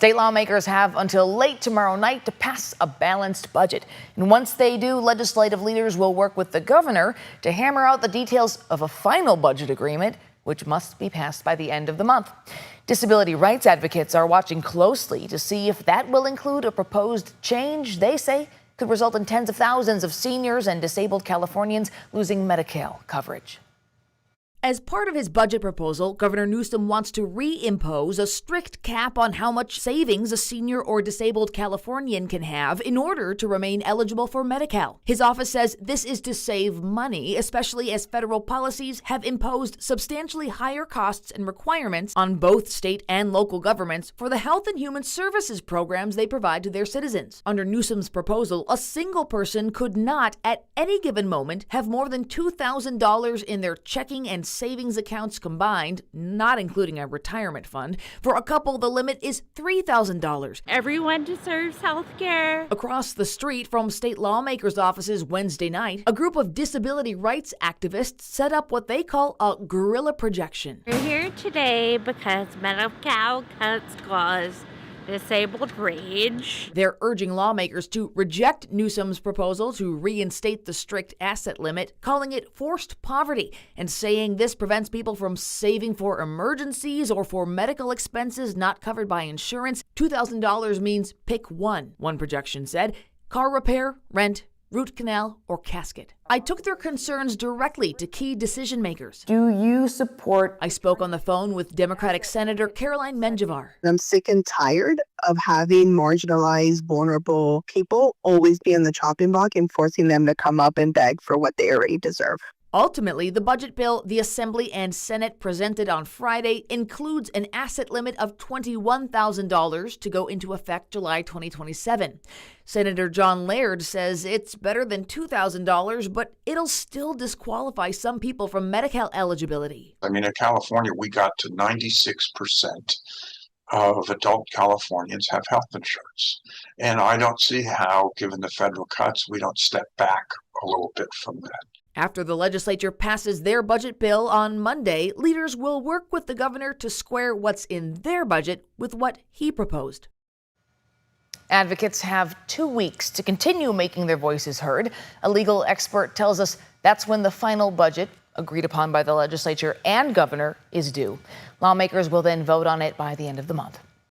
State lawmakers have until late tomorrow night to pass a balanced budget. And once they do, legislative leaders will work with the governor to hammer out the details of a final budget agreement, which must be passed by the end of the month. Disability rights advocates are watching closely to see if that will include a proposed change they say could result in tens of thousands of seniors and disabled Californians losing Medi-Cal coverage. As part of his budget proposal, Governor Newsom wants to reimpose a strict cap on how much savings a senior or disabled Californian can have in order to remain eligible for Medi-Cal. His office says this is to save money, especially as federal policies have imposed substantially higher costs and requirements on both state and local governments for the health and human services programs they provide to their citizens. Under Newsom's proposal, a single person could not, at any given moment, have more than $2,000 in their checking and savings accounts combined, not including a retirement fund. For a couple, the limit is $3,000. Everyone deserves health care. Across the street from state lawmakers' offices Wednesday night, a group of disability rights activists set up what they call a guerrilla projection. We're here today because Medi-Cal cuts cause disabled rage. They're urging lawmakers to reject Newsom's proposal to reinstate the strict asset limit, calling it forced poverty, and saying this prevents people from saving for emergencies or for medical expenses not covered by insurance. $2,000 means pick one projection said: car repair, rent, root canal, or casket. I took their concerns directly to key decision makers. Do you support? I spoke on the phone with Democratic Senator Caroline Menjivar. I'm sick and tired of having marginalized, vulnerable people always be in the chopping block and forcing them to come up and beg for what they already deserve. Ultimately, the budget bill the Assembly and Senate presented on Friday includes an asset limit of $21,000 to go into effect July 2027. Senator John Laird says it's better than $2,000, but it'll still disqualify some people from Medi-Cal eligibility. I mean, in California, we got to 96% of adult Californians have health insurance. And I don't see how, given the federal cuts, we don't step back a little bit from that. After the legislature passes their budget bill on Monday, leaders will work with the governor to square what's in their budget with what he proposed. Advocates have 2 weeks to continue making their voices heard. A legal expert tells us that's when the final budget, agreed upon by the legislature and governor, is due. Lawmakers will then vote on it by the end of the month.